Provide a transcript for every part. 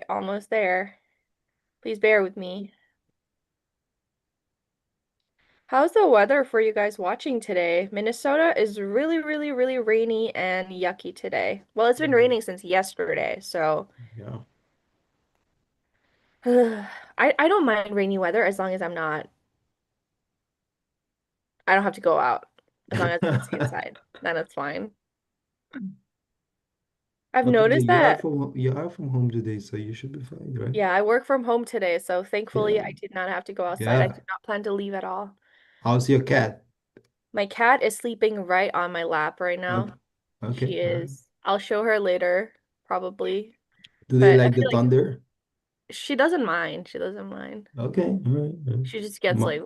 almost there. Please bear with me. How's the weather for you guys watching today? Minnesota is really, really, really rainy and yucky today. Well, it's been Mm, raining since yesterday, so yeah. I don't mind rainy weather as long as I don't have to go out. As long as I can stay inside, then it's fine. I've Okay, so noticed that, you are from home today, so you should be fine, right? yeah, I work from home today, so thankfully Yeah, I did not have to go outside. I yeah. did not plan to leave at all. How's your cat? My cat is sleeping right on my lap right Okay, now. okay, She all right. is. I'll show her later, probably. Do they But I like the feel like thunder? she doesn't mind. She doesn't mind. Okay, all right. All right. She just gets Mo- like,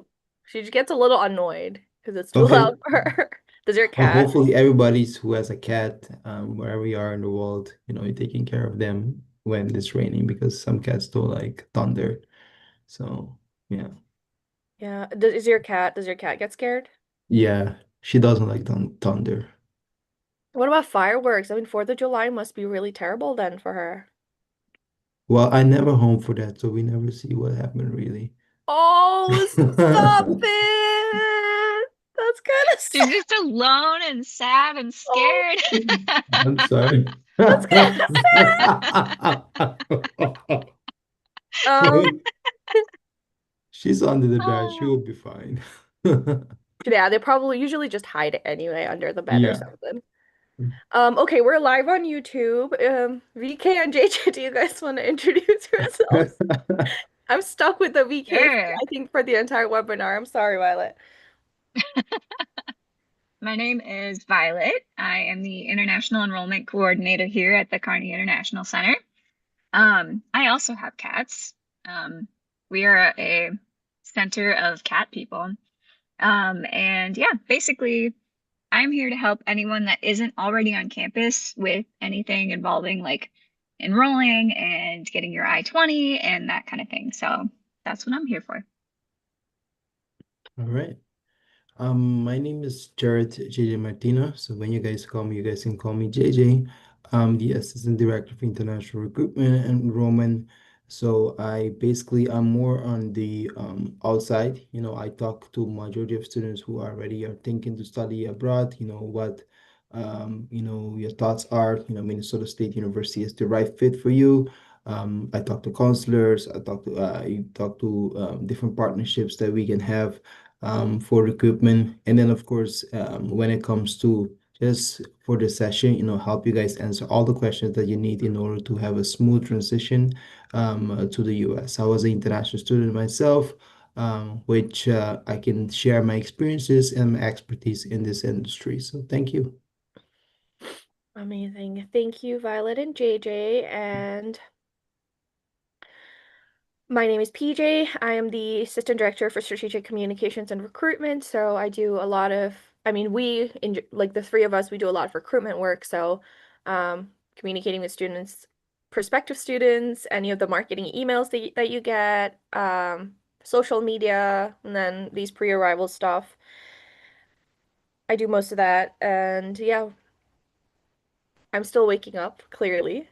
she just gets a little annoyed because it's too loud Okay. for her. Does your Well, cat? hopefully everybody's who has a cat, wherever you are in the world, you're taking care of them when it's raining because some cats don't like thunder. So, yeah. Yeah. Does your cat get scared? Yeah, she doesn't like thunder. What about fireworks? I mean, 4th of July must be really terrible then for her. Well, I never home for that, so we never see what happened really. Oh, stop it! That's kind of She's sad. just alone and sad and Oh, scared. I'm sorry. that's kind of sad. Um, She's under the bed. She Oh, will be fine. yeah, they probably usually just hide it anyway under the bed or Yeah. something. Okay, we're live on YouTube. VK and JJ, do you guys want to introduce yourselves? I'm stuck with the VK, sure. I think, for the entire webinar. I'm sorry, Violet. My name is Violet. I am the International Enrollment Coordinator here at the Kearney International Center. I also have cats. Um, we are a center of cat people. And yeah, basically, I'm here to help anyone that isn't already on campus with anything involving like enrolling and getting your I-20 and that kind of thing. So that's what I'm here for. All right. My name is Jared JJ Martina. So when you guys call me, you guys can call me JJ. I'm the Assistant Director for International Recruitment and Enrollment. So I'm more on the outside. I talk to majority of students who already are thinking to study abroad. What your thoughts are. Minnesota State University is the right fit for you. I talk to counselors. You talk to different partnerships that we can have for recruitment. And then, of course, when it comes to just for the session, help you guys answer all the questions that you need in order to have a smooth transition to the US. I was an international student myself, which I can share my experiences and my expertise in this industry. So thank you. Amazing. Thank you, Violet and JJ. And my name is PJ. I am the Assistant Director for Strategic Communications and Recruitment. So I do a lot of, I mean, like the three of us, we do a lot of recruitment work. So communicating with students, prospective students, any of the marketing emails that you get, social media, and then these pre-arrival stuff. I do most of that. And yeah, I'm still waking up, clearly.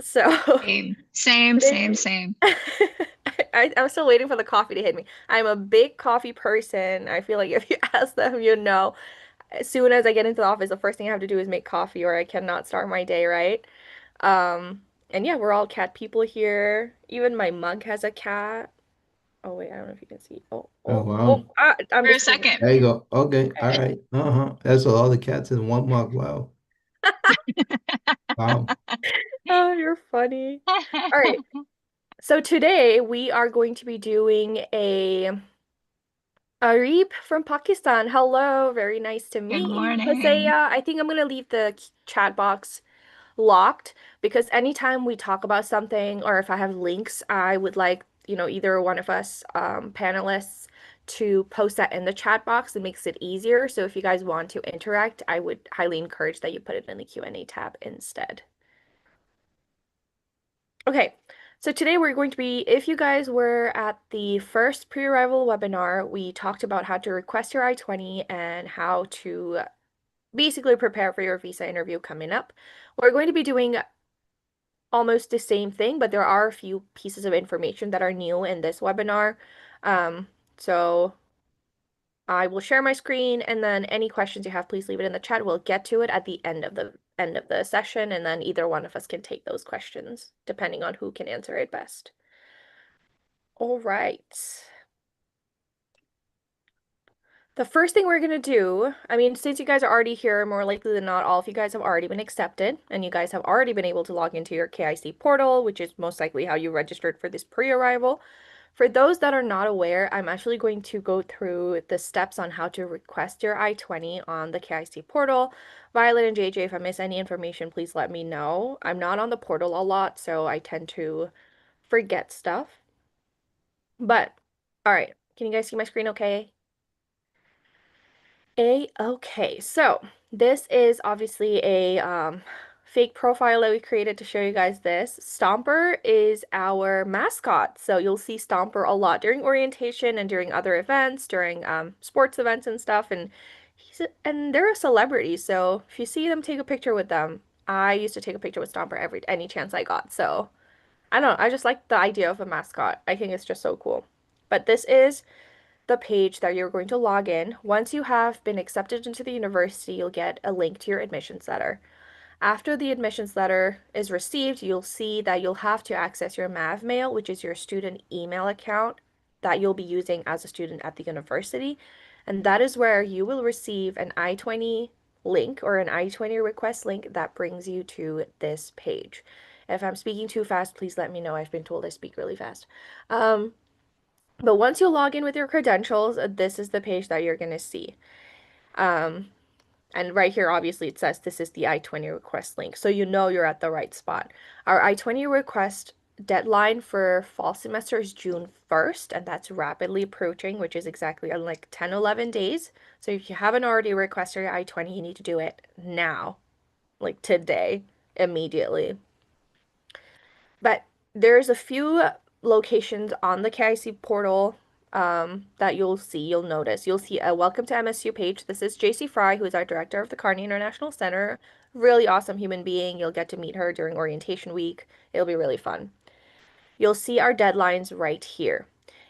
So Same, same, same, today, same. I'm still waiting for the coffee to hit me. I'm a big coffee person. I feel like if you ask them, you know, as soon as I get into the office, the first thing I have to do is make coffee or I cannot start my day right. And yeah, we're all cat people here. Even my mug has a cat. Oh wait, I don't know if you can see. Oh, wow. I'm For a displaying second. There you go. Okay. All it. right. Uh-huh. That's a lot of cats in one mug. Wow. Wow. Oh, you're funny. All right. So today we are going to be doing a Arif from Pakistan. Hello, very nice to Good meet you. morning. Hosea, I think I'm gonna leave the chat box locked because anytime we talk about something or if I have links, I would like, either one of us panelists to post that in the chat box. It makes it easier. So if you guys want to interact, I would highly encourage that you put it in the Q&A tab instead. Okay, so today we're going to be, if you guys were at the first pre-arrival webinar, we talked about how to request your I-20 and how to basically prepare for your visa interview coming up. We're going to be doing almost the same thing, but there are a few pieces of information that are new in this webinar. Um, so I will share my screen, and then any questions you have, please leave it in the chat. We'll get to it at the end of the session, and then either one of us can take those questions, depending on who can answer it best. All right. The first thing we're gonna do, I mean, since you guys are already here, more likely than not, all of you guys have already been accepted, and you guys have already been able to log into your KIC portal, which is most likely how you registered for this pre-arrival. For those that are not aware, I'm actually going to go through the steps on how to request your I-20 on the KIC portal. Violet and JJ, if I miss any information, please let me know. I'm not on the portal a lot, so I tend to forget stuff. But, all right, can you guys see my screen okay? Okay, so this is obviously a fake profile that we created to show you guys this. Stomper is our mascot, so you'll see Stomper a lot during orientation and during other events, during sports events and stuff, and and they're a celebrity, so if you see them, take a picture with them. I used to take a picture with Stomper any chance I got, so I don't know, I just like the idea of a mascot. I think it's just so cool. But this is the page that you're going to log in. Once you have been accepted into the university, you'll get a link to your admissions letter. After the admissions letter is received, you'll see that you'll have to access your MavMail, which is your student email account that you'll be using as a student at the university. And that is where you will receive an I-20 link or an I-20 request link that brings you to this page. If I'm speaking too fast, please let me know. I've been told I speak really fast. But once you log in with your credentials, this is the page that you're going to see. Um, and right here, obviously, it says this is the I-20 request link. So you know you're at the right spot. Our I-20 request deadline for fall semester is June 1st, and that's rapidly approaching, which is exactly in like 10, 11 days. So if you haven't already requested your I-20, you need to do it now, like today, immediately. But there's a few locations on the KIC portal that you'll notice. You'll see a Welcome to MSU page. This is JC Fry, who is our director of the Kearney International Center. Really awesome human being. You'll get to meet her during orientation week. It'll be really fun. You'll see our deadlines right here.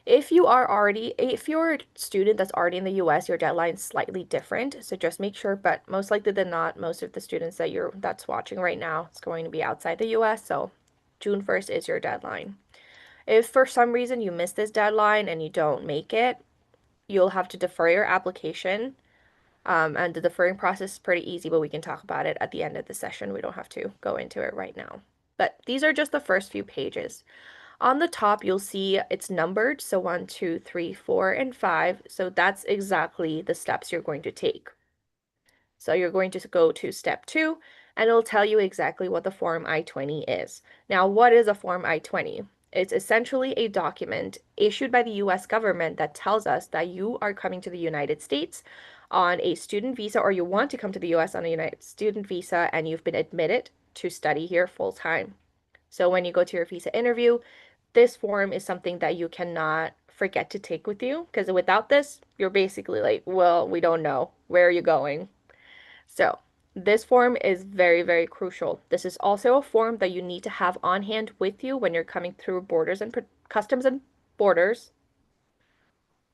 If you're a student that's already in the US, your deadline's slightly different. So just make sure, but most likely than not, most of the students that's watching right now is going to be outside the US. So June 1st is your deadline. If for some reason you miss this deadline and you don't make it, you'll have to defer your application. And the deferring process is pretty easy, but we can talk about it at the end of the session. We don't have to go into it right now. But these are just the first few pages. On the top, you'll see it's numbered, so 1, 2, 3, 4, and 5. So that's exactly the steps you're going to take. So you're going to go to step 2, and it'll tell you exactly what the Form I-20 is. Now, what is a Form I-20? It's essentially a document issued by the US government that tells us that you are coming to the United States on a student visa, or you want to come to the US on a United student visa, and you've been admitted to study here full time. So when you go to your visa interview, this form is something that you cannot forget to take with you, because without this, you're basically like, well, we don't know. Where are you going? So this form is very, very crucial. This is also a form that you need to have on hand with you when you're coming through borders and customs and borders.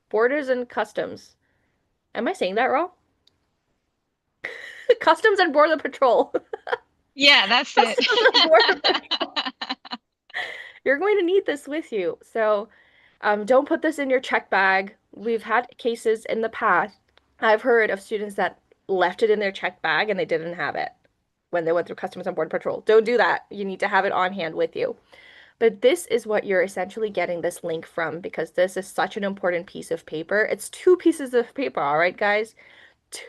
Borders and customs. Am I saying that wrong? Customs and Border Patrol. Yeah, that's it. Customs and Border Patrol. You're going to need this with you. So don't put this in your check bag. We've had cases in the past. I've heard of students that left it in their check bag and they didn't have it when they went through Customs and Border Patrol. Don't do that. You need to have it on hand with you. But this is what you're essentially getting this link from, because this is such an important piece of paper. It's 2 pieces of paper, all right, guys?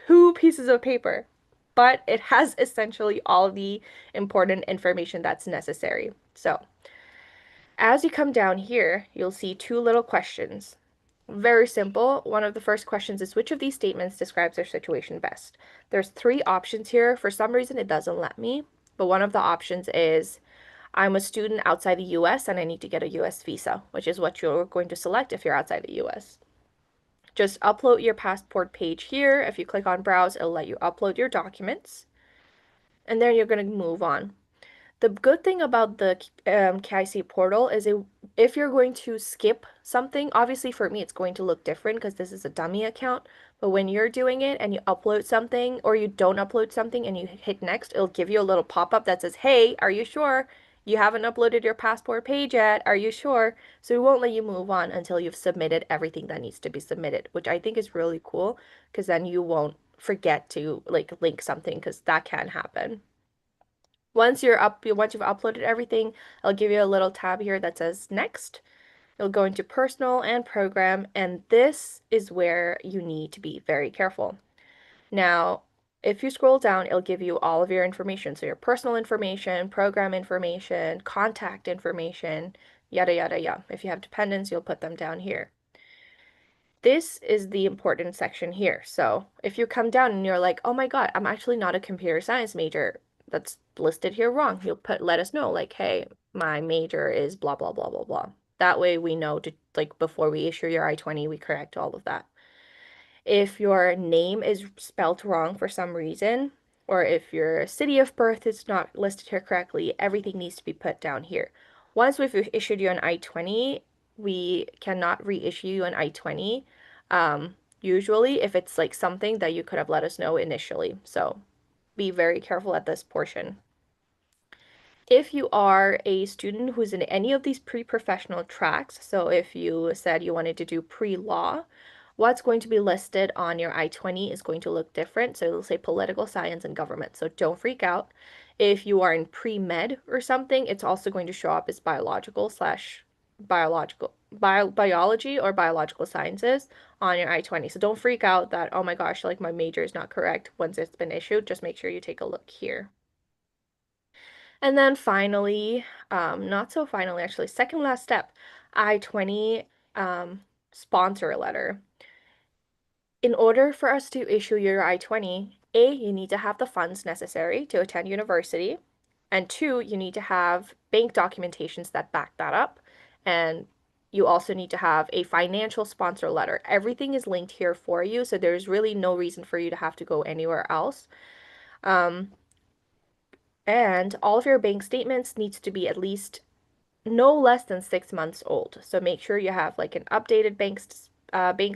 2 pieces of paper. But it has essentially all the important information that's necessary. So as you come down here, you'll see 2 little questions. Very simple. One of the first questions is, which of these statements describes their situation best? There's 3 options here. For some reason, it doesn't let me, but one of the options is, I'm a student outside the US and I need to get a US visa, which is what you're going to select if you're outside the US. Just upload your passport page here. If you click on browse, it'll let you upload your documents. And then you're going to move on. The good thing about the KIC portal is if you're going to skip something, obviously for me it's going to look different because this is a dummy account. But when you're doing it and you upload something or you don't upload something and you hit next, it'll give you a little pop-up that says, "Hey, are you sure? You haven't uploaded your passport page yet. Are you sure?" So it won't let you move on until you've submitted everything that needs to be submitted, which I think is really cool because then you won't forget to like link something because that can happen. Once you've uploaded everything, I'll give you a little tab here that says next. You'll go into personal and program, and this is where you need to be very careful. Now, if you scroll down, it'll give you all of your information. So your personal information, program information, contact information, yada, yada, yada. If you have dependents, you'll put them down here. This is the important section here. So if you come down and you're like, oh my God, I'm actually not a computer science major, that's listed here wrong. You'll let us know, like, hey, my major is blah, blah, blah, blah, blah. That way we know to, like, before we issue your I-20, we correct all of that. If your name is spelled wrong for some reason, or if your city of birth is not listed here correctly, everything needs to be put down here. Once we've issued you an I-20, we cannot reissue you an I-20, usually if it's like something that you could have let us know initially. So be very careful at this portion. If you are a student who's in any of these pre-professional tracks, so if you said you wanted to do pre-law, what's going to be listed on your I-20 is going to look different. So it'll say political science and government. So don't freak out. If you are in pre-med or something, it's also going to show up as biology or biological sciences on your I-20. So don't freak out that, oh my gosh, like my major is not correct once it's been issued. Just make sure you take a look here. And then finally, not so finally, actually, second last step, I-20 sponsor letter. In order for us to issue your I-20, A, you need to have the funds necessary to attend university, and two, you need to have bank documentations that back that up, and you also need to have a financial sponsor letter. Everything is linked here for you, so there's really no reason for you to have to go anywhere else. And all of your bank statements needs to be at least no less than 6 months old. So make sure you have like an updated bank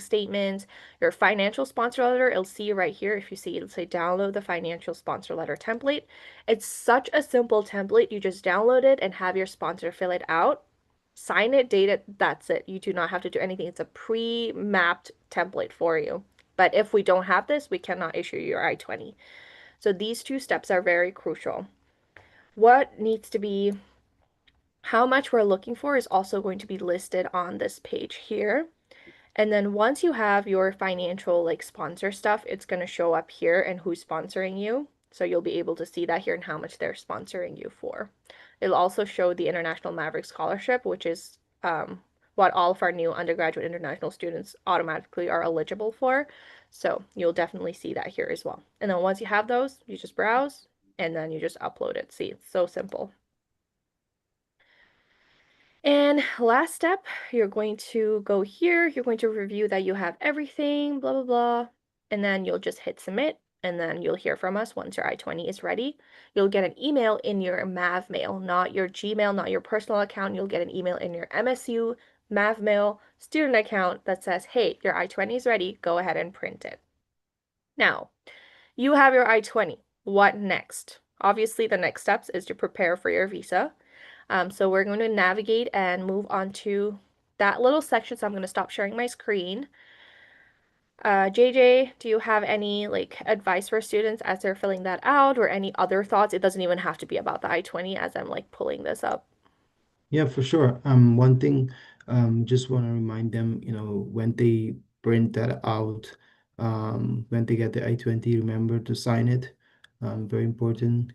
statement, your financial sponsor letter. It'll see right here. If you see, it'll say download the financial sponsor letter template. It's such a simple template. You just download it and have your sponsor fill it out, sign it, date it. That's it. You do not have to do anything. It's a pre-mapped template for you. But if we don't have this, we cannot issue your I-20. So these two steps are very crucial. What needs to be How much we're looking for is also going to be listed on this page here. And then once you have your financial like sponsor stuff, it's going to show up here and who's sponsoring you. So you'll be able to see that here and how much they're sponsoring you for. It'll also show the International Maverick Scholarship, which is what all of our new undergraduate international students automatically are eligible for. So you'll definitely see that here as well. And then once you have those, you just browse and then you just upload it. See, it's so simple. And last step, you're going to go here, you're going to review that you have everything, blah, blah, blah, and then you'll just hit submit, and then you'll hear from us once your I-20 is ready. You'll get an email in your MAV mail, not your Gmail, not your personal account. You'll get an email in your MSU MAV mail student account that says, hey, your I-20 is ready, go ahead and print it. Now, you have your I-20. What next? Obviously, the next steps is to prepare for your visa. So we're going to navigate and move on to that little section. So I'm going to stop sharing my screen. JJ, do you have any like advice for students as they're filling that out or any other thoughts? It doesn't even have to be about the I-20 as I'm like pulling this up. Yeah, for sure. One thing, just want to remind them, when they print that out, when they get the I-20, remember to sign it. Very important,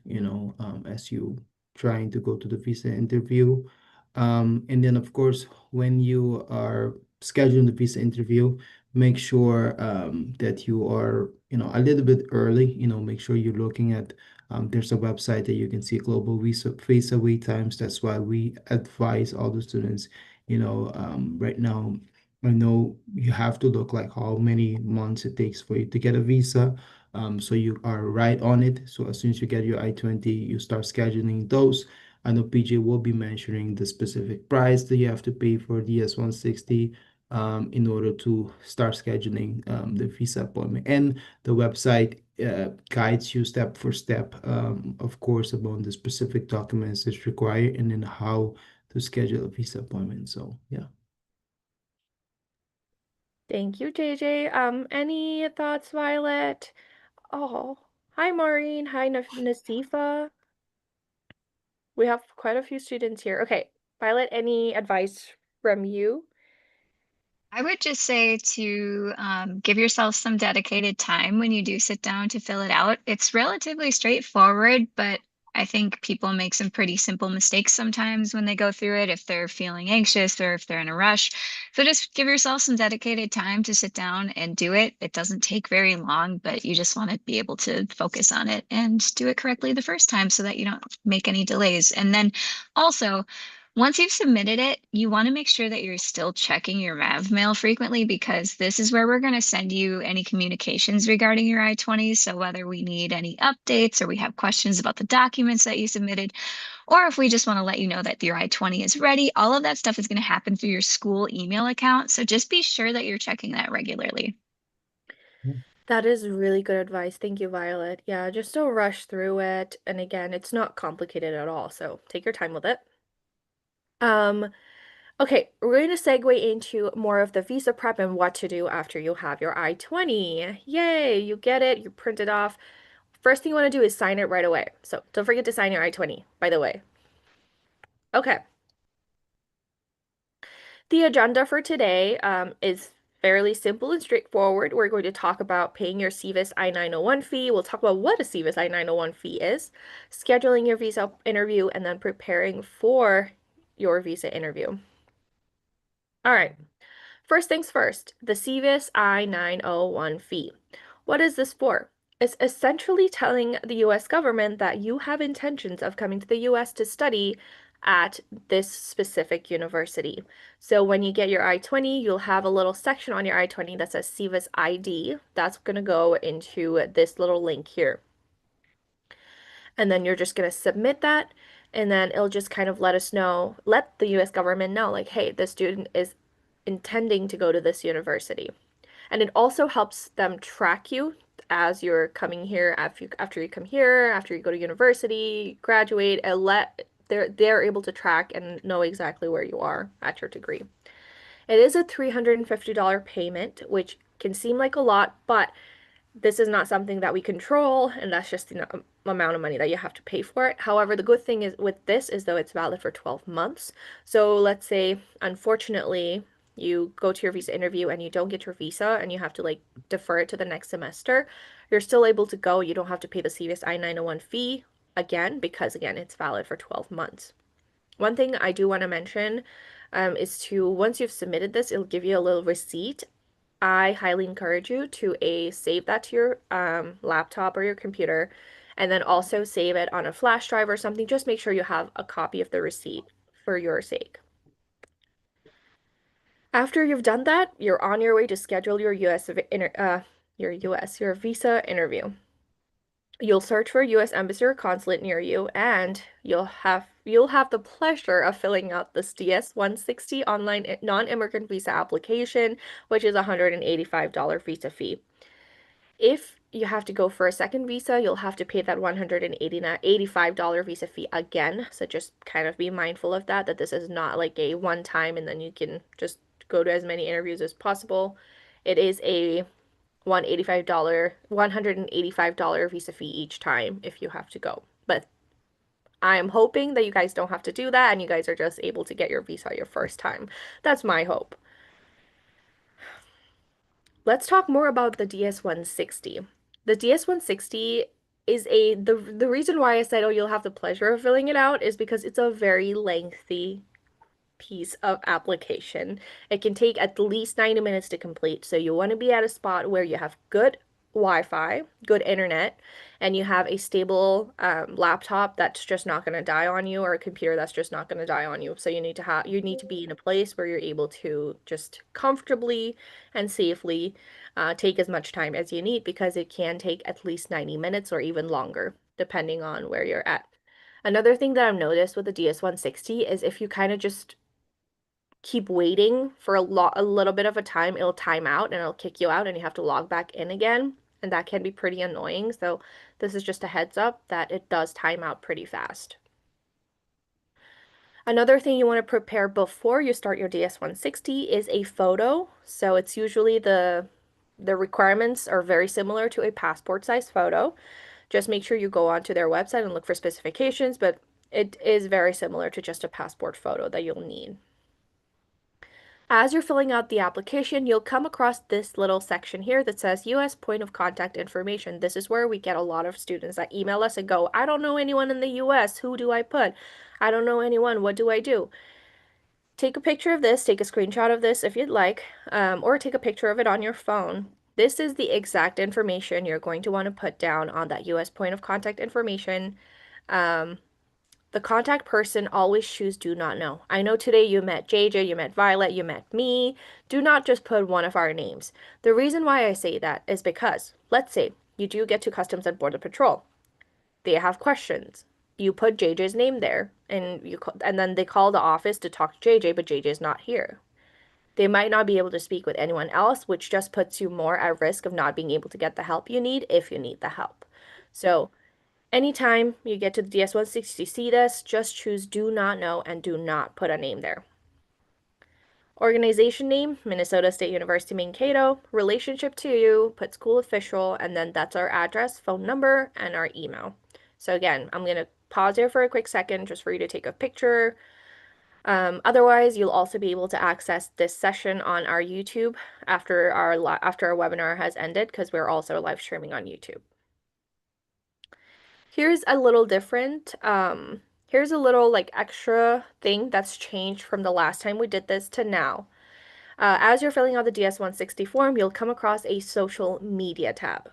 as you trying to go to the visa interview. And then, of course, when you are scheduling the visa interview, make sure that you are, a little bit early, make sure you're looking at there's a website that you can see global visa wait times. That's why we advise all the students, right now, I know you have to look like how many months it takes for you to get a visa. So you are right on it. So as soon as you get your I-20, you start scheduling those. I know PJ will be mentioning the specific price that you have to pay for the S-160 in order to start scheduling the visa appointment. And the website guides you step for step, of course, about the specific documents that's required and then how to schedule a visa appointment. So, yeah. Thank you, JJ. Any thoughts, Violet? Oh, hi, Maureen. Hi, Nasifa. We have quite a few students here. Okay, Violet, any advice from you? I would just say to give yourself some dedicated time when you do sit down to fill it out. It's relatively straightforward, but I think people make some pretty simple mistakes sometimes when they go through it, if they're feeling anxious or if they're in a rush. So just give yourself some dedicated time to sit down and do it. It doesn't take very long, but you just want to be able to focus on it and do it correctly the first time so that you don't make any delays. And then also, once you've submitted it, you want to make sure that you're still checking your MAV mail frequently because this is where we're going to send you any communications regarding your I-20. So whether we need any updates or we have questions about the documents that you submitted, or if we just want to let you know that your I-20 is ready, all of that stuff is going to happen through your school email account. So just be sure that you're checking that regularly. That is really good advice. Thank you, Violet. Yeah, just don't rush through it. And again, it's not complicated at all, so take your time with it. Um, okay, we're going to segue into more of the visa prep and what to do after you have your I-20. Yay, you get it, you print it off. First thing you want to do is sign it right away. So don't forget to sign your I-20, by the way. Okay. The agenda for today is fairly simple and straightforward. We're going to talk about paying your SEVIS I-901 fee. We'll talk about what a SEVIS I-901 fee is, scheduling your visa interview, and then preparing for your visa interview. All right. First things first, the SEVIS I-901 fee. What is this for? It's essentially telling the US government that you have intentions of coming to the US to study at this specific university. So when you get your I-20, you'll have a little section on your I-20 that says SEVIS ID. That's going to go into this little link here. And then you're just going to submit that, and then it'll just kind of let us know, let the US government know, like, hey, this student is intending to go to this university. And it also helps them track you as you're coming here, after you come here, after you go to university, graduate, and they're able to track and know exactly where you are at your degree. It is a $350 payment, which can seem like a lot, but this is not something that we control, and that's just the amount of money that you have to pay for it. However, the good thing is with this is though it's valid for 12 months. So let's say, unfortunately, you go to your visa interview and you don't get your visa and you have to like defer it to the next semester, you're still able to go. You don't have to pay the CVS I-901 fee again because again, it's valid for 12 months. One thing I do want to mention is to once you've submitted this, it'll give you a little receipt. I highly encourage you to save that to your laptop or your computer, and then also save it on a flash drive or something. Just make sure you have a copy of the receipt for your sake. After you've done that, you're on your way to schedule your your visa interview. You'll search for a US embassy or consulate near you, and you'll have the pleasure of filling out this DS-160 online non-immigrant visa application, which is a $185 visa fee. If you have to go for a second visa, you'll have to pay that $185 visa fee again. So just kind of be mindful of that this is not like a one time and then you can just go to as many interviews as possible. It is a $185 visa fee each time if you have to go. But I am hoping that you guys don't have to do that and you guys are just able to get your visa your first time. That's my hope. Let's talk more about the DS-160. The DS-160 is the reason why I said, oh, you'll have the pleasure of filling it out is because it's a very lengthy piece of application. It can take at least 90 minutes to complete. So you want to be at a spot where you have good Wi-Fi, good internet, and you have a stable laptop that's just not going to die on you or a computer that's just not going to die on you. So you need to be in a place where you're able to just comfortably and safely take as much time as you need because it can take at least 90 minutes or even longer, depending on where you're at. Another thing that I've noticed with the DS-160 is if you kind of just keep waiting for a little bit of a time, it'll time out and it'll kick you out and you have to log back in again. And that can be pretty annoying. So this is just a heads up that it does time out pretty fast. Another thing you want to prepare before you start your DS-160 is a photo. So it's usually the requirements are very similar to a passport size photo. Just make sure you go onto their website and look for specifications, but it is very similar to just a passport photo that you'll need. As you're filling out the application, you'll come across this little section here that says US point of contact information. This is where we get a lot of students that email us and go, I don't know anyone in the US. Who do I put? I don't know anyone. What do I do? Take a picture of this, take a screenshot of this if you'd like, or take a picture of it on your phone. This is the exact information you're going to want to put down on that US point of contact information. Um, the contact person, always choose do not know. I know today you met JJ, you met Violet, you met me. Do not just put one of our names. The reason why I say that is because, let's say, you do get to Customs and Border Patrol. They have questions. You put JJ's name there, and then they call the office to talk to JJ, but JJ's not here. They might not be able to speak with anyone else, which just puts you more at risk of not being able to get the help you need if you need the help. So anytime you get to the DS-160, see this, just choose do not know and do not put a name there. Organization name, Minnesota State University Mankato. Relationship to you, put school official, and then that's our address, phone number, and our email. So again, I'm going to pause here for a quick second just for you to take a picture. Otherwise, you'll also be able to access this session on our YouTube after our webinar has ended because we're also live streaming on YouTube. Here's a little different. Here's a little like extra thing that's changed from the last time we did this to now. As you're filling out the DS-160 form, you'll come across a social media tab.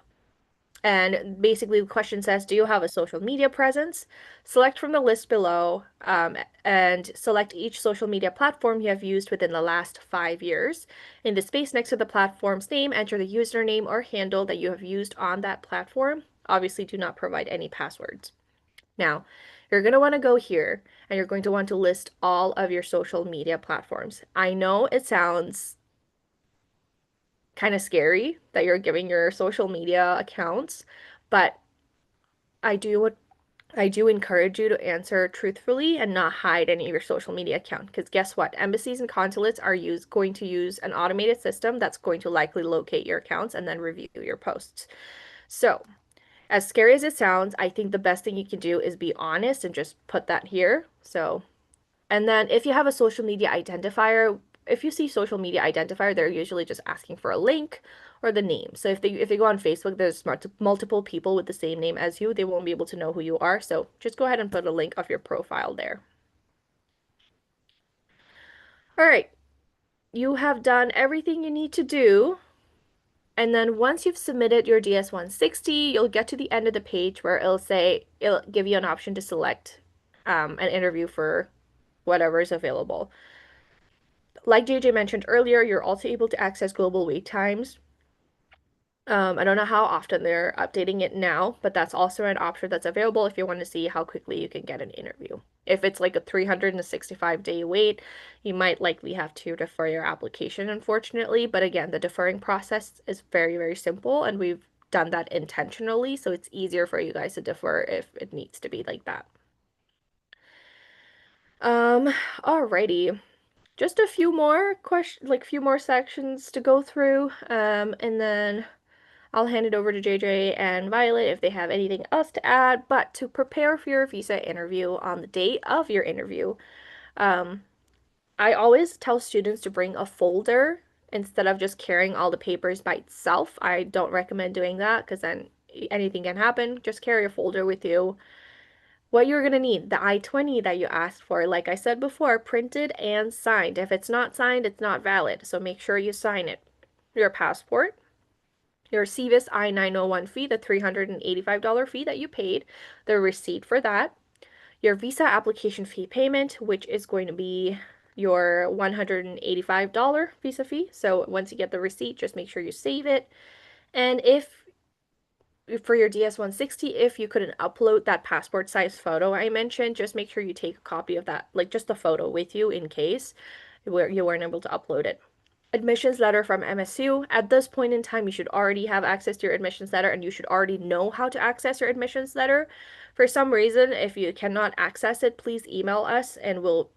And basically, the question says, do you have a social media presence? Select from the list below and select each social media platform you have used within the last 5 years. In the space next to the platform's name, enter the username or handle that you have used on that platform. Obviously, do not provide any passwords. Now, you're going to want to go here and you're going to want to list all of your social media platforms. I know it sounds kind of scary that you're giving your social media accounts, but I do I do encourage you to answer truthfully and not hide any of your social media account because guess what? Embassies and consulates are going to use an automated system that's going to likely locate your accounts and then review your posts. So, as scary as it sounds, I think the best thing you can do is be honest and just put that here. So, and then if you have a social media identifier, if you see social media identifier, they're usually just asking for a link or the name. So if they go on Facebook, there's multiple people with the same name as you, they won't be able to know who you are. So just go ahead and put a link of your profile there. All right, you have done everything you need to do. And then once you've submitted your DS-160, you'll get to the end of the page where it'll give you an option to select an interview for whatever is available. Like JJ mentioned earlier, you're also able to access global wait times. I don't know how often they're updating it now, but that's also an option that's available if you want to see how quickly you can get an interview. If it's like a 365-day wait, you might likely have to defer your application, unfortunately. But again, the deferring process is very, very simple, and we've done that intentionally, so it's easier for you guys to defer if it needs to be like that. Alrighty. Just a few more few more sections to go through, and then I'll hand it over to JJ and Violet if they have anything else to add. But to prepare for your visa interview on the date of your interview, um, I always tell students to bring a folder instead of just carrying all the papers by itself. I don't recommend doing that because then anything can happen. Just carry a folder with you. What you're going to need, the I-20 that you asked for, like I said before, printed and signed. If it's not signed, it's not valid, so make sure you sign it. Your passport, your CVIS I-901 fee, the $385 fee that you paid, the receipt for that, your visa application fee payment, which is going to be your $185 visa fee. So once you get the receipt, just make sure you save it. And if for your DS-160, if you couldn't upload that passport size photo I mentioned, just make sure you take a copy of that, like just the photo with you in case where you weren't able to upload it. Admissions letter from MSU. At this point in time, you should already have access to your admissions letter and you should already know how to access your admissions letter. For some reason, if you cannot access it, please email us and we'll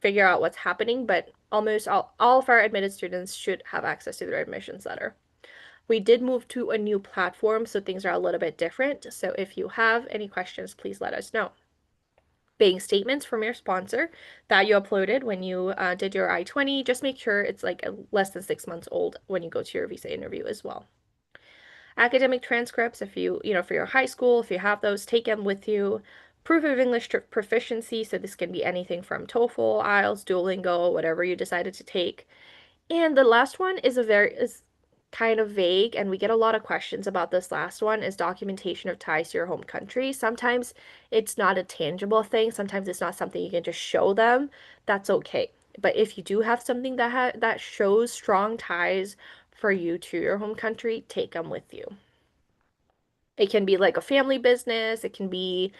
figure out what's happening. But almost all of our admitted students should have access to their admissions letter. We did move to a new platform, so things are a little bit different. So if you have any questions, please let us know. Bank statements from your sponsor that you uploaded when you did your I-20. Just make sure it's like less than 6 months old when you go to your visa interview as well. Academic transcripts, if for your high school, if you have those, take them with you. Proof of English proficiency, so this can be anything from TOEFL, IELTS, Duolingo, whatever you decided to take. And the last one is kind of vague, and we get a lot of questions about this last one is documentation of ties to your home country. Sometimes it's not a tangible thing. Sometimes it's not something you can just show them. That's okay. But if you do have something that shows strong ties for you to your home country, take them with you. It can be like a family business. It can be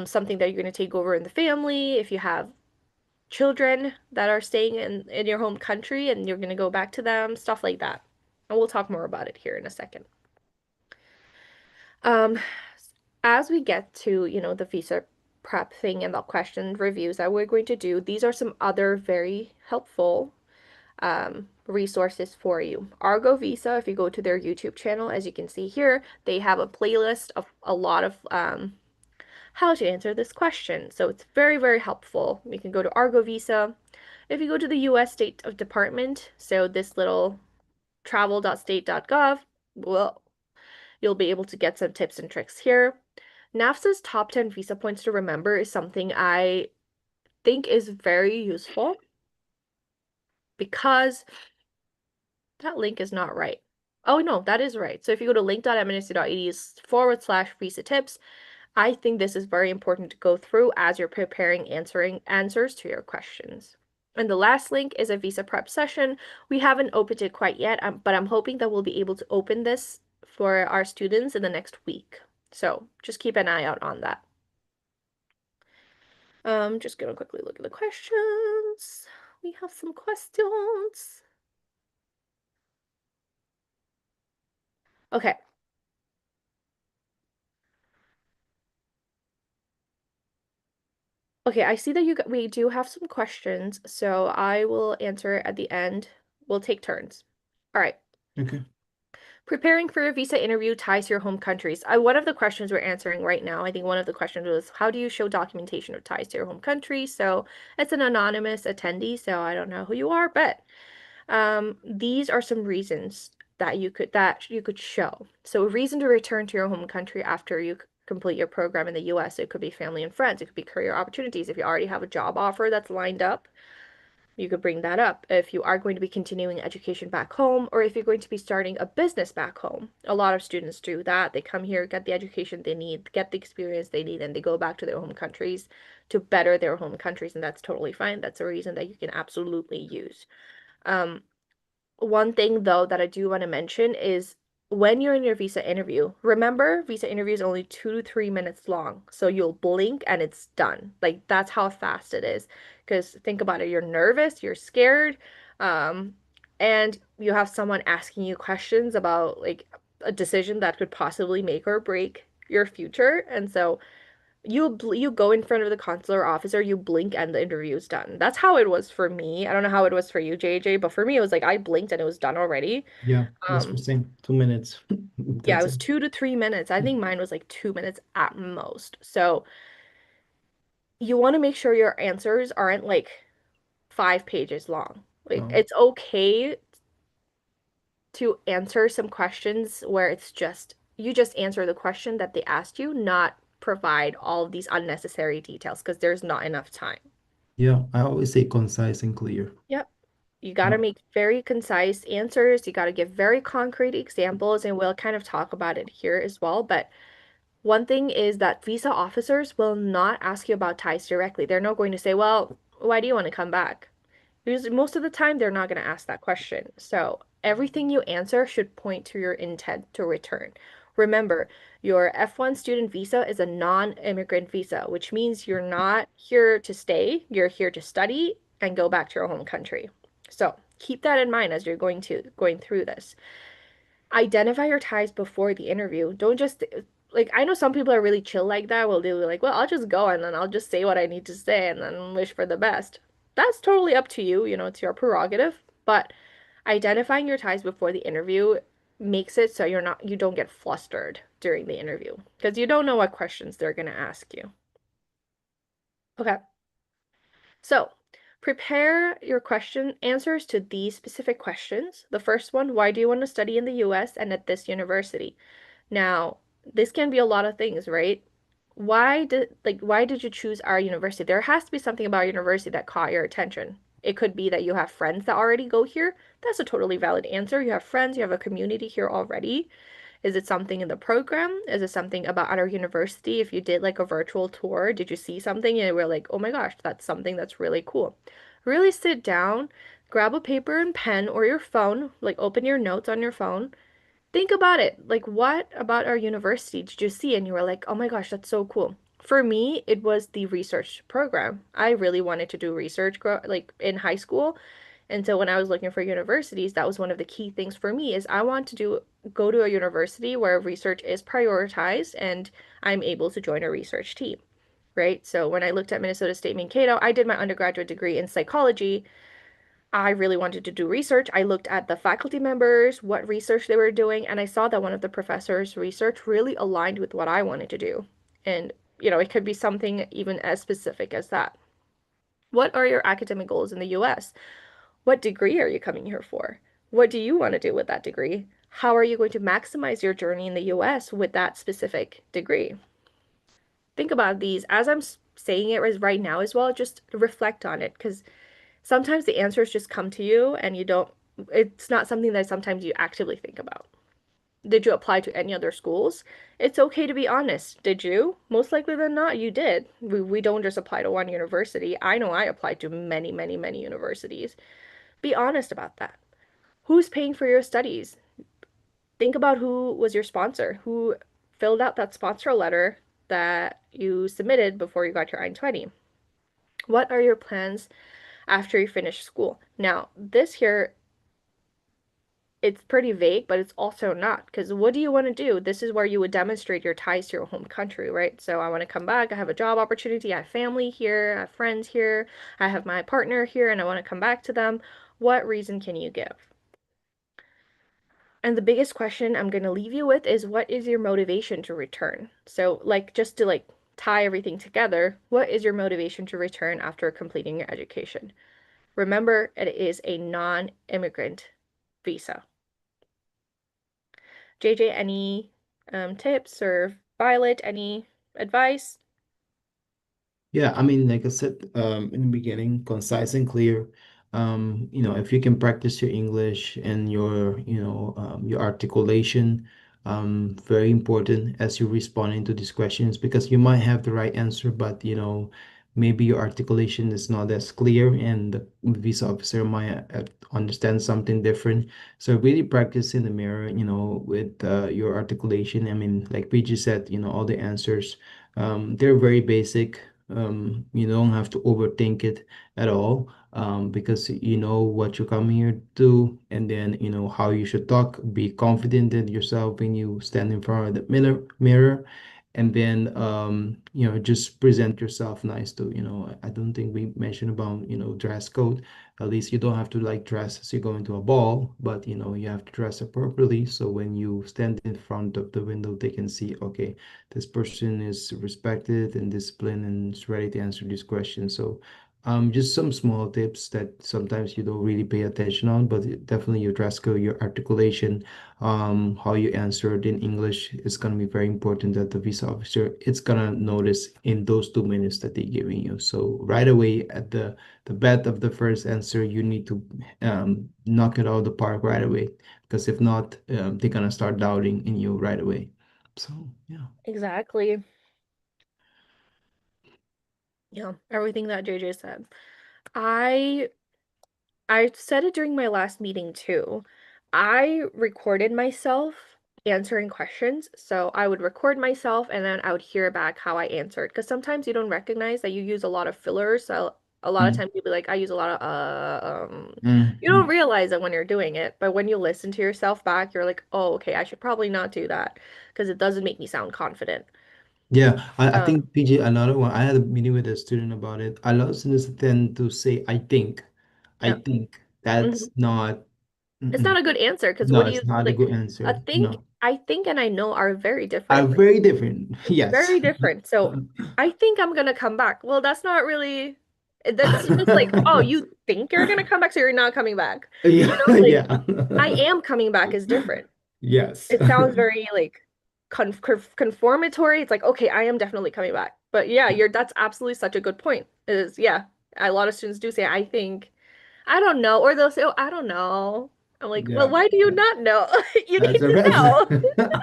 something that you're going to take over in the family. If you have children that are staying in your home country and you're going to go back to them, stuff like that. And we'll talk more about it here in a second. Um, as we get to, the visa prep thing and the question reviews that we're going to do, these are some other very helpful resources for you. Argo Visa, if you go to their YouTube channel, as you can see here, they have a playlist of a lot of how to answer this question. So it's very, very helpful. You can go to Argo Visa. If you go to the US State of Department, so this little travel.state.gov, well, you'll be able to get some tips and tricks here. NAFSA's top 10 visa points to remember is something I think is very useful because that link is not right. Oh, no, that is right. So if you go to link.mnsc.edu/visa tips, I think this is very important to go through as you're preparing answering answers to your questions. And the last link is a visa prep session. We haven't opened it quite yet, but I'm hoping that we'll be able to open this for our students in the next week. So just keep an eye out on that. Just gonna quickly look at the questions. We have some questions. Okay. Okay, I see that we do have some questions, so I will answer at the end. We'll take turns. All right. Okay. Preparing for a visa interview ties to your home countries. One of the questions we're answering right now, I think one of the questions was, how do you show documentation of ties to your home country? So it's an anonymous attendee, so I don't know who you are, but these are some reasons that you could show. So a reason to return to your home country after you complete your program in the US. It could be family and friends. It could be career opportunities. If you already have a job offer that's lined up, you could bring that up. If you are going to be continuing education back home, or if you're going to be starting a business back home. A lot of students do that. They come here, get the education they need, get the experience they need, and they go back to their home countries to better their home countries, and that's totally fine. That's a reason that you can absolutely use. One thing though that I do want to mention is when you're in your visa interview, remember visa interview is only 2 to 3 minutes long. So you'll blink and it's done. Like that's how fast it is. Because think about it, you're nervous, you're scared, and you have someone asking you questions about like a decision that could possibly make or break your future. And so you go in front of the consular officer, you blink, and the interview's done. That's how it was for me. I don't know how it was for you, JJ, but for me, it was like I blinked and it was done already. Yeah, that's the Um, same. 2 minutes. yeah, it That's was it. 2 to 3 minutes. I think mine was like 2 minutes at most. So you want to make sure your answers aren't like 5 pages long. Like No. it's okay to answer some questions where it's just you just answer the question that they asked you, not provide all of these unnecessary details because there's not enough time. Yeah, I always say concise and clear. Yep. You got to Yeah. make very concise answers. You got to give very concrete examples, and we'll kind of talk about it here as well. But one thing is that visa officers will not ask you about ties directly. They're not going to say, well, why do you want to come back? Because most of the time, they're not going to ask that question. So everything you answer should point to your intent to return. Remember, your F1 student visa is a non-immigrant visa, which means you're not here to stay, you're here to study and go back to your home country. So keep that in mind as you're going through this. Identify your ties before the interview. Don't just like I know some people are really chill like that. Well, they'll be like, well, I'll just go and then I'll just say what I need to say and then wish for the best. That's totally up to you, it's your prerogative. But identifying your ties before the interview makes it so you don't get flustered during the interview because you don't know what questions they're going to ask you. Okay. So, prepare your question answers to these specific questions. The first one, why do you want to study in the US and at this university? Now, this can be a lot of things, right? Why did you choose our university? There has to be something about our university that caught your attention. It could be that you have friends that already go here. That's a totally valid answer. You have friends, you have a community here already. Is it something in the program? Is it something about our university? If you did like a virtual tour, did you see something and you were like, oh my gosh, that's something that's really cool. Really sit down, grab a paper and pen or your phone, like open your notes on your phone. Think about it. Like, what about our university did you see? And you were like, oh my gosh, that's so cool. For me, it was the research program. I really wanted to do research like in high school. And so when I was looking for universities, that was one of the key things for me is I want to go to a university where research is prioritized and I'm able to join a research team, right? So when I looked at Minnesota State Mankato, I did my undergraduate degree in psychology. I really wanted to do research. I looked at the faculty members, what research they were doing, and I saw that one of the professors' research really aligned with what I wanted to do. And, it could be something even as specific as that. What are your academic goals in the US? What degree are you coming here for? What do you want to do with that degree? How are you going to maximize your journey in the US with that specific degree? Think about these as I'm saying it right now as well. Just reflect on it because sometimes the answers just come to you and it's not something that sometimes you actively think about. Did you apply to any other schools? It's okay to be honest. Did you? Most likely than not, you did. We don't just apply to one university. I know I applied to many, many, many universities. Be honest about that. Who's paying for your studies? Think about who was your sponsor, who filled out that sponsor letter that you submitted before you got your I-20. What are your plans after you finish school? Now, this here, it's pretty vague, but it's also not. Because what do you want to do? This is where you would demonstrate your ties to your home country, right? So I want to come back. I have a job opportunity. I have family here. I have friends here. I have my partner here, and I want to come back to them. What reason can you give? And the biggest question I'm going to leave you with is what is your motivation to return? So, like, just to like tie everything together, what is your motivation to return after completing your education? Remember, it is a non-immigrant visa. JJ, any tips or Violet, any advice? Yeah, I mean, like I said, in the beginning, concise and clear. If you can practice your English and your articulation, very important as you're responding to these questions because you might have the right answer, but maybe your articulation is not as clear, and the visa officer might understand something different. So really practice in the mirror, with your articulation. I mean, like PG said, all the answers, they're very basic. You don't have to overthink it at all, because you know what you're coming here to, and then you know how you should talk. Be confident in yourself when you stand in front of the mirror, and then just present yourself nice too. I don't think we mentioned about dress code. At least you don't have to like dress as you go into a ball, but you have to dress appropriately so when you stand in front of the window, they can see, okay, this person is respected and disciplined and is ready to answer these questions. So, just some small tips that sometimes you don't really pay attention on, but definitely your dress code, your articulation, how you answer it in English is going to be very important that the visa officer it's gonna notice in those 2 minutes that they're giving you. So right away at the bat of the first answer, you need to knock it out of the park right away, because if not, they're gonna start doubting in you right away. So yeah. Exactly. Yeah, everything that JJ said. I I said it during my last meeting too. I recorded myself answering questions. So I would record myself and then I would hear back how I answered. Because sometimes you don't recognize that you use a lot of fillers. So a lot of Mm, times you'll be like, I use a lot of you don't mm. realize it when you're doing it, but when you listen to yourself back, you're like, oh, okay, I should probably not do that because it doesn't make me sound confident. Yeah, I Um, think PJ, another one. I had a meeting with a student about it. A lot of students tend to say, I think. I yeah. think Mhm. that's not, It's mm-mm. not a good answer because No, what do it's you not a like? good answer. No. I think, and I know are very Are different. Like, very different. Yes. very different. So I think I'm gonna come back. Well, that's not really, that's just like, oh, you think you're gonna come back, so you're not coming back. You Yeah, know, like yeah. I am coming back is different. Yes. It sounds very like conformatory. It's like, okay, I am definitely coming back. But yeah, you're that's absolutely such a good point. Is yeah, a lot of students do say, I think, I don't know, or they'll say, oh, I don't know. I'm like, well, Yeah. why do you not know? You need That's a to red know. flag.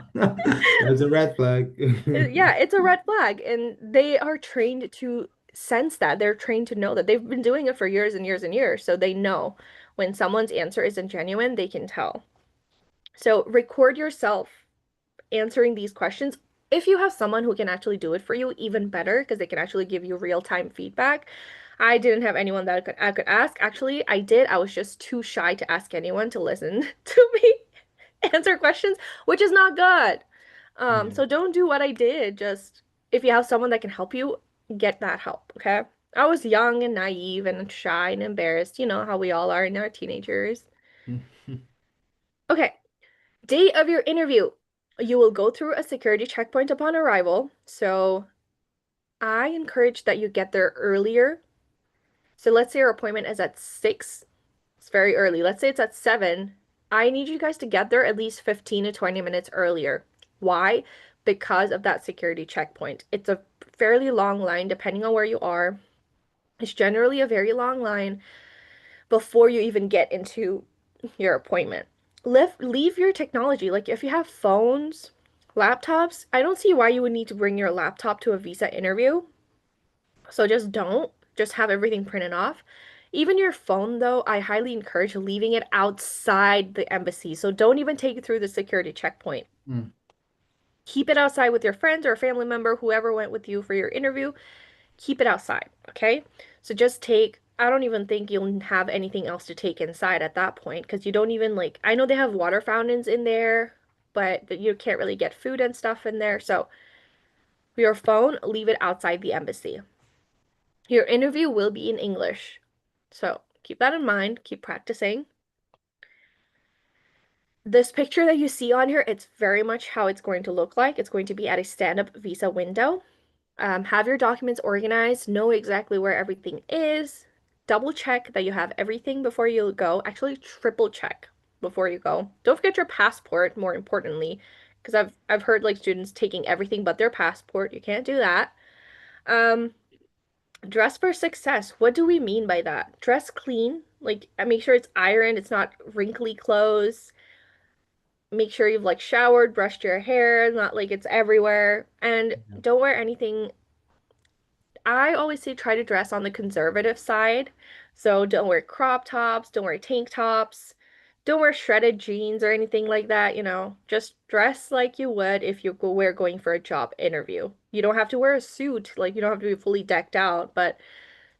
That's a red flag. Yeah, it's a red flag, and they are trained to sense that. They're trained to know that. They've been doing it for years and years and years, so they know when someone's answer isn't genuine, they can tell. So record yourself answering these questions. If you have someone who can actually do it for you, even better, because they can actually give you real-time feedback. I didn't have anyone that I could ask. Actually, I did. I was just too shy to ask anyone to listen to me answer questions, which is not good. Yeah. So don't do what I did. Just if you have someone that can help you, get that help, okay? I was young and naive and shy and embarrassed, you know how we all are in our teenagers. Okay, day of your interview. You will go through a security checkpoint upon arrival. So I encourage that you get there earlier. So let's say your appointment is at 6. It's very early. Let's say it's at 7. I need you guys to get there at least 15 to 20 minutes earlier. Why? Because of that security checkpoint. It's a fairly long line depending on where you are. It's generally a very long line before you even get into your appointment. Leave your technology. Like if you have phones, laptops, I don't see why you would need to bring your laptop to a visa interview. So just don't. Just have everything printed off. Even your phone, though, I highly encourage leaving it outside the embassy. So don't even take it through the security checkpoint. Mm. Keep it outside with your friends or a family member, whoever went with you for your interview. Keep it outside, okay? So just take, I don't even think you'll have anything else to take inside at that point because you don't even like, I know they have water fountains in there, but you can't really get food and stuff in there. So your phone, leave it outside the embassy. Your interview will be in English. So keep that in mind, keep practicing. This picture that you see on here, it's very much how it's going to look like. It's going to be at a stand-up visa window. Have your documents organized, know exactly where everything is. Double check that you have everything before you go. Actually, triple check before you go. Don't forget your passport, more importantly, because I've heard like students taking everything but their passport. You can't do that. Um, Dress for success. What do we mean by that? Dress clean. Like, make sure it's ironed, it's not wrinkly clothes. Make sure you've like showered, brushed your hair, not like it's everywhere. And Yeah. don't wear anything. I always say try to dress on the conservative side. So don't wear crop tops, don't wear tank tops, don't wear shredded jeans or anything like that, you know. Just dress like you would if you were going for a job interview. You don't have to wear a suit, like you don't have to be fully decked out, but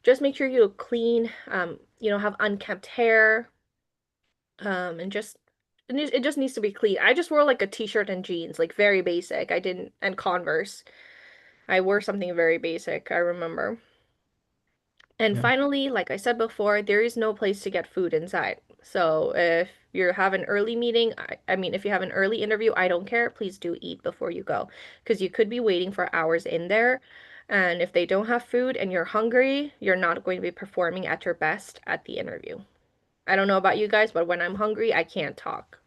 just make sure you look clean, have unkempt hair, and just it just needs to be clean. I just wore like a t-shirt and jeans, like very basic. I didn't and Converse. I wore something very basic, I remember. And Yeah. finally, like I said before, there is no place to get food inside. So if you have an early meeting, I mean, if you have an early interview, I don't care. Please do eat before you go because you could be waiting for hours in there. And if they don't have food and you're hungry, you're not going to be performing at your best at the interview. I don't know about you guys, but when I'm hungry, I can't talk.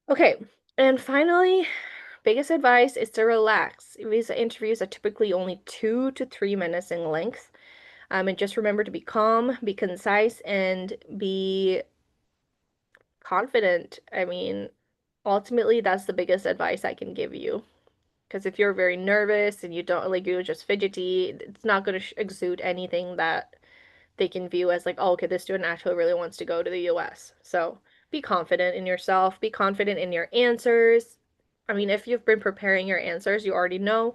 Okay, and finally, biggest advice is to relax. Visa interviews are typically only 2 to 3 minutes in length. And just remember to be calm, be concise, and be confident. I mean, ultimately, that's the biggest advice I can give you. Because if you're very nervous and you don't like you're just fidgety, it's not going to exude anything that they can view as like, oh, okay, this student actually really wants to go to the US. So be confident in yourself, be confident in your answers. I mean, if you've been preparing your answers, you already know.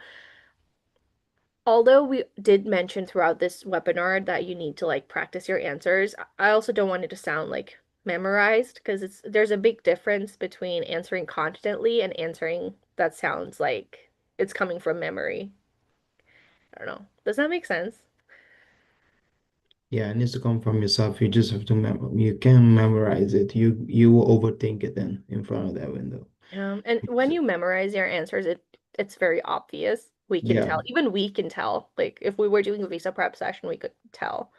Although we did mention throughout this webinar that you need to like practice your answers, I also don't want it to sound like memorized because there's a big difference between answering confidently and answering that sounds like it's coming from memory. I don't know. Does that make sense? Yeah, it needs to come from yourself. You just have to you can memorize it. You will overthink it then in front of that window. And when you memorize your answers, it's very obvious. We can Yeah. tell. Even we can tell. Like if we were doing a visa prep session, we could tell.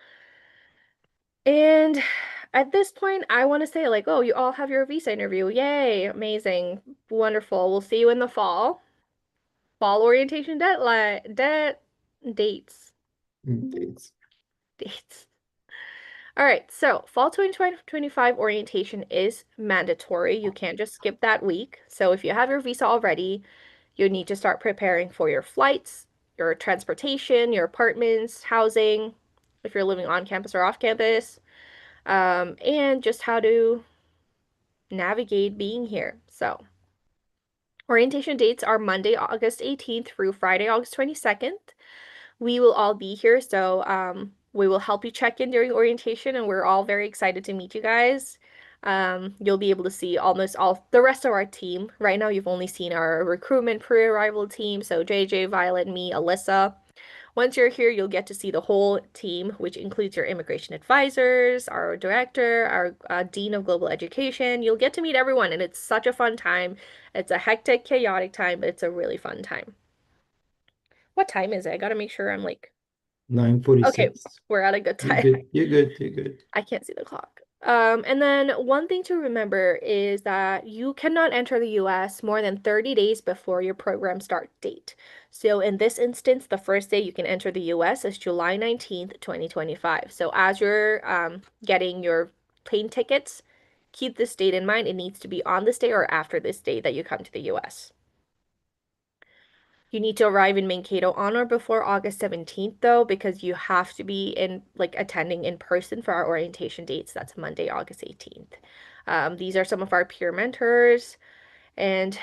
And at this point, I want to say like, oh, you all have your visa interview. Yay, amazing. Wonderful. We'll see you in the fall. Fall orientation deadline, dates. It's Dates. All right, so fall 2025 orientation is mandatory. You can't just skip that week. So if you have your visa already, you need to start preparing for your flights, your transportation, your apartments, housing, if you're living on campus or off campus, and just how to navigate being here. So, orientation dates are Monday, August 18th through Friday, August 22nd. We will all be here, so we will help you check in during orientation, and we're all very excited to meet you guys. You'll be able to see almost all the rest of our team. Right now, you've only seen our recruitment pre-arrival team, so JJ, Violet, me, Alyssa. Once you're here, you'll get to see the whole team, which includes your immigration advisors, our director, our dean of global education. You'll get to meet everyone, and it's such a fun time. It's a hectic, chaotic time, but it's a really fun time. What time is it? I gotta make sure I'm like, okay, 9:46. we're at a good You're time. good. You're good. You're good. I can't see the clock. And then one thing to remember is that you cannot enter the US more than 30 days before your program start date. So in this instance, the first day you can enter the US is July 19th, 2025. So as you're getting your plane tickets, keep this date in mind. It needs to be on this day or after this day that you come to the US. You need to arrive in Mankato on or before August 17th, though, because you have to be in like attending in person for our orientation dates. That's Monday, August 18th. These are some of our peer mentors, and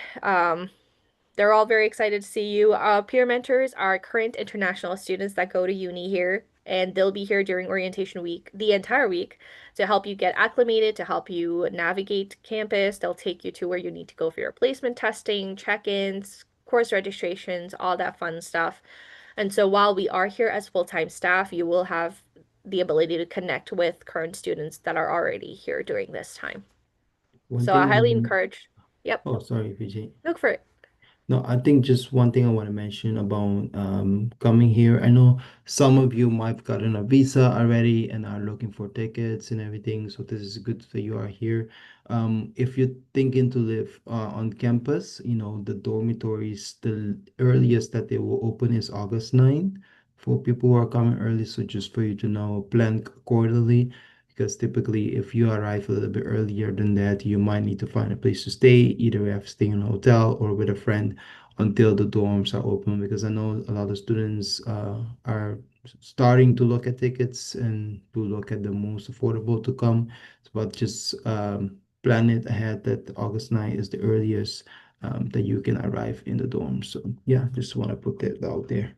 they're all very excited to see you. Peer mentors are current international students that go to uni here, and they'll be here during orientation week, the entire week, to help you get acclimated, to help you navigate campus. They'll take you to where you need to go for your placement testing, check-ins, course registrations, all that fun stuff. And so while we are here as full-time staff, you will have the ability to connect with current students that are already here during this time. One So I thing I highly want. encourage, yep, Oh, sorry, Vijay. look for it. No, I think just one thing I want to mention about coming here. I know some of you might have gotten a visa already and are looking for tickets and everything. So this is good that you are here. If you're thinking to live on campus, the dormitories, the earliest that they will open is August 9th for people who are coming early. So just for you to know, plan accordingly. Because typically, if you arrive a little bit earlier than that, you might need to find a place to stay. Either you have to stay in a hotel or with a friend until the dorms are open. Because I know a lot of students are starting to look at tickets and to look at the most affordable to come. But just plan it ahead that August 9th is the earliest that you can arrive in the dorms. So yeah, just want to put that out there.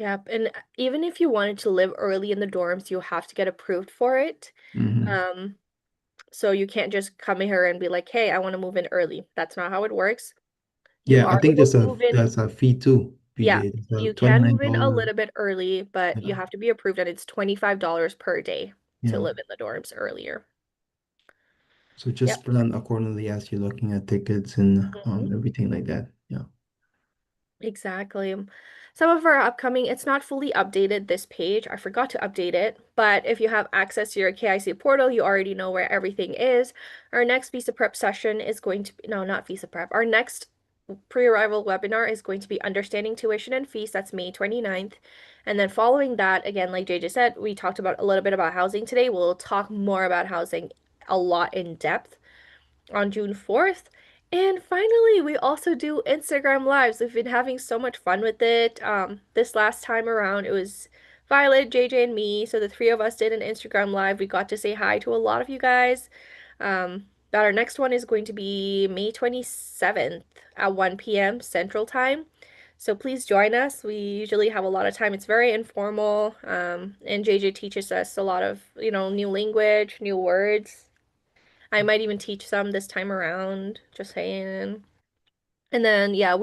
Yep. And even if you wanted to live early in the dorms, you have to get approved for it. Hmm. Um, so you can't just come here and be like, hey, I want to move in early. That's not how it works. You Yeah, I are think able there's to a move in. that's a fee too, Yeah, PJ. It's a you can move in a $29. little bit early, but you Yeah. have to be approved, and it's $25 per day to Yeah. live in the dorms earlier. So Yep. just plan accordingly as you're looking at tickets and Mhm. everything like that. Yeah. Exactly. Some of our upcoming, it's not fully updated this page. I forgot to update it, but if you have access to your KIC portal, you already know where everything is. Our next visa prep session is going to be, no, not visa prep. Our next pre-arrival webinar is going to be understanding tuition and fees. That's May 29th. And then following that, again, like Jay just said, we talked about a little bit about housing today. We'll talk more about housing a lot in depth on June 4th. And finally, we also do Instagram Lives. We've been having so much fun with it. This last time around, it was Violet, JJ, and me. So the three of us did an Instagram Live. We got to say hi to a lot of you guys. But our next one is going to be May 27th at 1 p.m. Central Time. So please join us. We usually have a lot of time. It's very informal. And JJ teaches us a lot of, new language, new words. I might even teach some this time around, just saying. And then, yeah,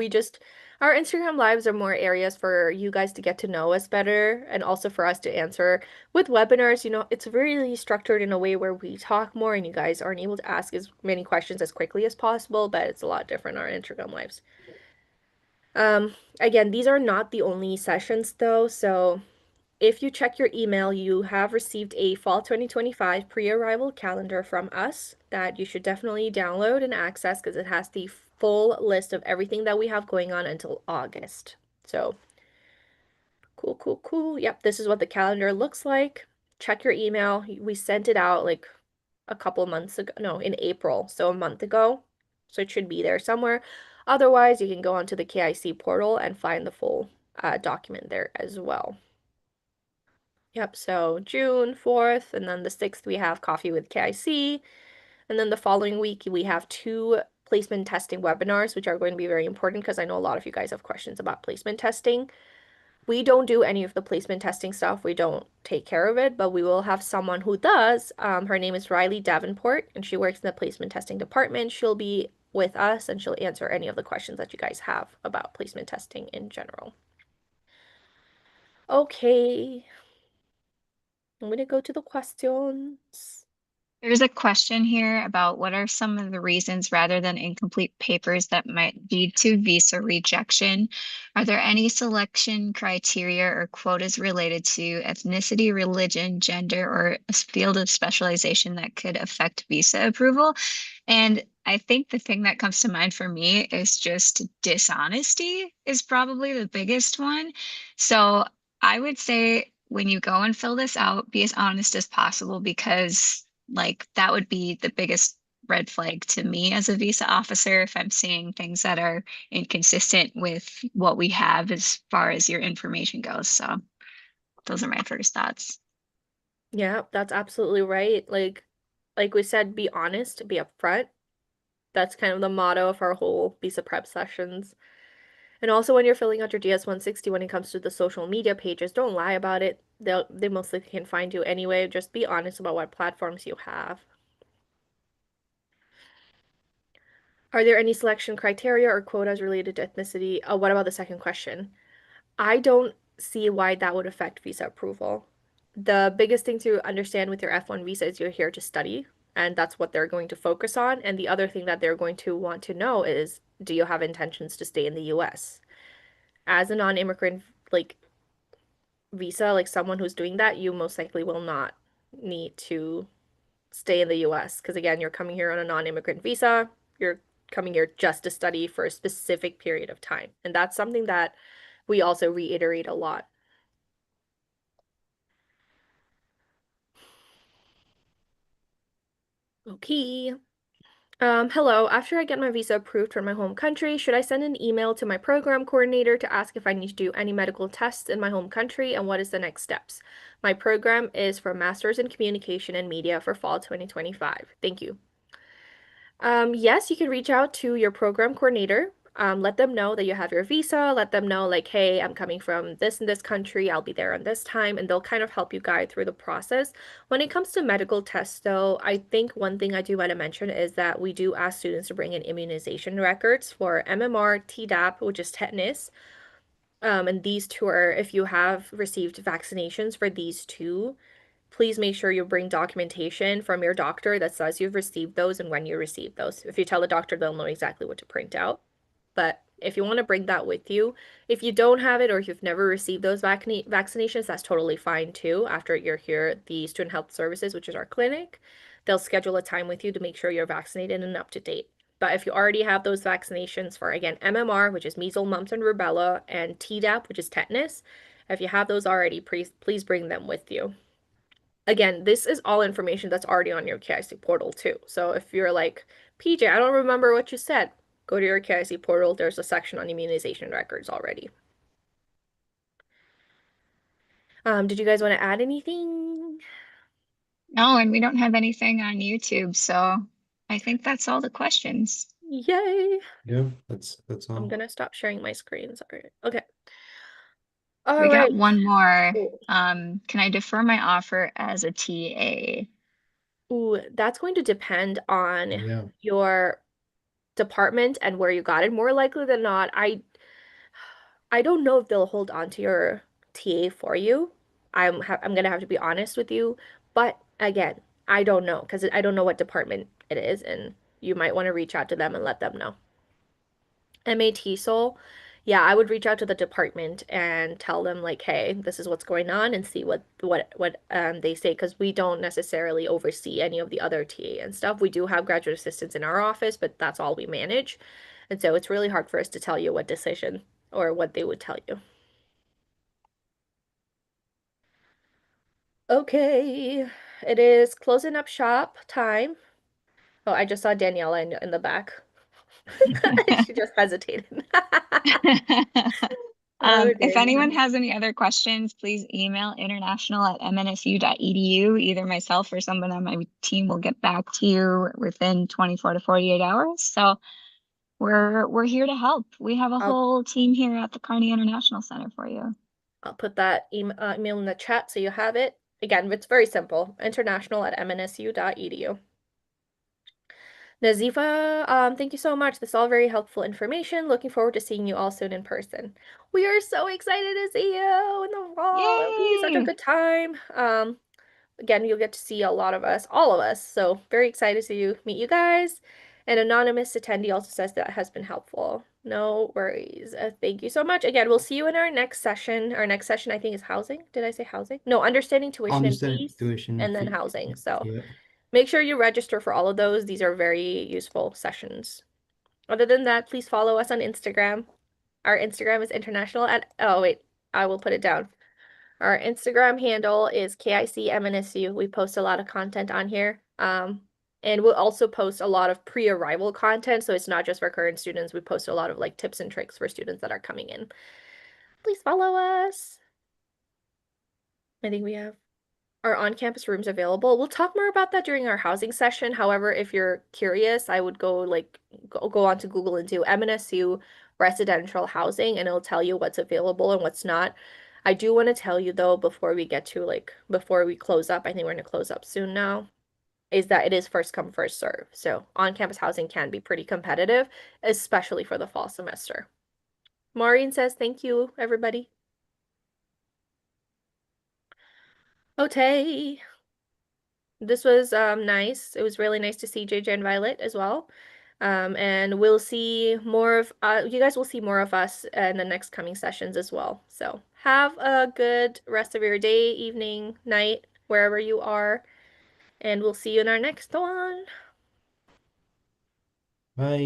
our Instagram lives are more areas for you guys to get to know us better and also for us to answer. With webinars, it's really structured in a way where we talk more and you guys aren't able to ask as many questions as quickly as possible, but it's a lot different in our Instagram lives. Again, these are not the only sessions though, so if you check your email, you have received a fall 2025 pre-arrival calendar from us that you should definitely download and access because it has the full list of everything that we have going on until August. So, cool, cool, cool. Yep, this is what the calendar looks like. Check your email. We sent it out like a couple months ago, no, in April, so a month ago. So it should be there somewhere. Otherwise, you can go onto the KIC portal and find the full document there as well. Yep, so June 4th, and then the 6th we have Coffee with KIC. And then the following week we have two placement testing webinars, which are going to be very important because I know a lot of you guys have questions about placement testing. We don't do any of the placement testing stuff. We don't take care of it, but we will have someone who does. Her name is Riley Davenport, and she works in the placement testing department. She'll be with us and she'll answer any of the questions that you guys have about placement testing in general. Okay, I'm gonna go to the questions. There's a question here about what are some of the reasons rather than incomplete papers that might lead to visa rejection? Are there any selection criteria or quotas related to ethnicity, religion, gender, or a field of specialization that could affect visa approval? And I think the thing that comes to mind for me is just dishonesty is probably the biggest one. So I would say when you go and fill this out, be as honest as possible because like that would be the biggest red flag to me as a visa officer if I'm seeing things that are inconsistent with what we have as far as your information goes. So those are my first thoughts. Yeah, that's absolutely right. Like we said, be honest, be upfront. That's kind of the motto of our whole visa prep sessions. And also when you're filling out your DS-160, when it comes to the social media pages, don't lie about it. They mostly can find you anyway. Just be honest about what platforms you have. Are there any selection criteria or quotas related to ethnicity? What about the second question? I don't see why that would affect visa approval. The biggest thing to understand with your F1 visa is you're here to study, and that's what they're going to focus on. And the other thing that they're going to want to know is, do you have intentions to stay in the US? As a non-immigrant, like visa, like someone who's doing that, you most likely will not need to stay in the US because again, you're coming here on a non-immigrant visa. You're coming here just to study for a specific period of time. And that's something that we also reiterate a lot. Okay. Hello. After I get my visa approved for my home country, should I send an email to my program coordinator to ask if I need to do any medical tests in my home country and what is the next steps? My program is for Masters in Communication and Media for fall 2025. Thank you. Yes, you can reach out to your program coordinator. Let them know that you have your visa. Let them know, like, hey, I'm coming from this and this country. I'll be there on this time, and they'll kind of help you guide through the process. When it comes to medical tests, though, I think one thing I do want to mention is that we do ask students to bring in immunization records for MMR, Tdap, which is tetanus. And these two are, if you have received vaccinations for these two, please make sure you bring documentation from your doctor that says you've received those and when you received those. If you tell the doctor, they'll know exactly what to print out. But if you want to bring that with you, if you don't have it or if you've never received those vaccinations, that's totally fine too. After you're here at the Student Health Services, which is our clinic, they'll schedule a time with you to make sure you're vaccinated and up to date. But if you already have those vaccinations for, again, MMR, which is measles, mumps, and rubella, and Tdap, which is tetanus, if you have those already, please bring them with you. Again, this is all information that's already on your KIC portal too. So if you're like, PJ, I don't remember what you said, go to your KIC portal. There's a section on immunization records already. Did you guys want to add anything? No, and we don't have anything on YouTube, so I think that's all the questions. Yay! Yeah, that's I'm all. gonna stop sharing my screen. Sorry. Okay. All We right. got one more. Cool. Can I defer my offer as a TA? Ooh, that's going to depend on Yeah. your department and where you got it. More likely than not, I don't know if they'll hold on to your TA for you. I'm gonna have to be honest with you, but again, I don't know because I don't know what department it is, and you might want to reach out to them and let them know. MAT Soul, yeah, I would reach out to the department and tell them like, hey, this is what's going on, and see what they say because we don't necessarily oversee any of the other TA and stuff. We do have graduate assistants in our office, but that's all we manage. And so it's really hard for us to tell you what decision or what they would tell you. Okay, it is closing up shop time. Oh, I just saw Daniela in the back. She just hesitated. Oh, If Daniela. anyone has any other questions, please email international@mnsu.edu. Either myself or someone on my team will get back to you within 24 to 48 hours. So we're here to help. We have a I'll whole team here at the Kearney International Center for you. I'll put that email in the chat so you have it. Again, it's very simple. International@mnsu.edu. Nazifa, thank you so much. This is all very helpful information. Looking forward to seeing you all soon in person. We are so excited to see you in the fall. It'll be such a Yay! good time. Again, you'll get to see a lot of us, all of us. So very excited to meet you guys. An anonymous attendee also says that has been helpful. No worries. Thank you so much. Again, we'll see you in our next session. Our next session, I think, is housing. Did I say housing? No, understanding tuition and Understand fees, tuition and and then fee. housing. So Yeah. make sure you register for all of those. These are very useful sessions. Other than that, please follow us on Instagram. Our Instagram is international at, oh, wait, I will put it down. Our Instagram handle is KICMNSU. We post a lot of content on here. And we'll also post a lot of pre-arrival content. So it's not just for current students. We post a lot of like tips and tricks for students that are coming in. Please follow us. I think we have our on-campus rooms available. We'll talk more about that during our housing session. However, if you're curious, I would go onto Google and do MNSU residential housing and it'll tell you what's available and what's not. I do want to tell you though, before we get to before we close up, I think we're going to close up soon now, is that it is first come, first serve. So on-campus housing can be pretty competitive, especially for the fall semester. Maureen says, thank you, everybody. Okay. This was nice. It was really nice to see JJ and Violet as well. And we'll see more of you guys will see more of us in the next coming sessions as well. So have a good rest of your day, evening, night, wherever you are, and we'll see you in our next one. Bye.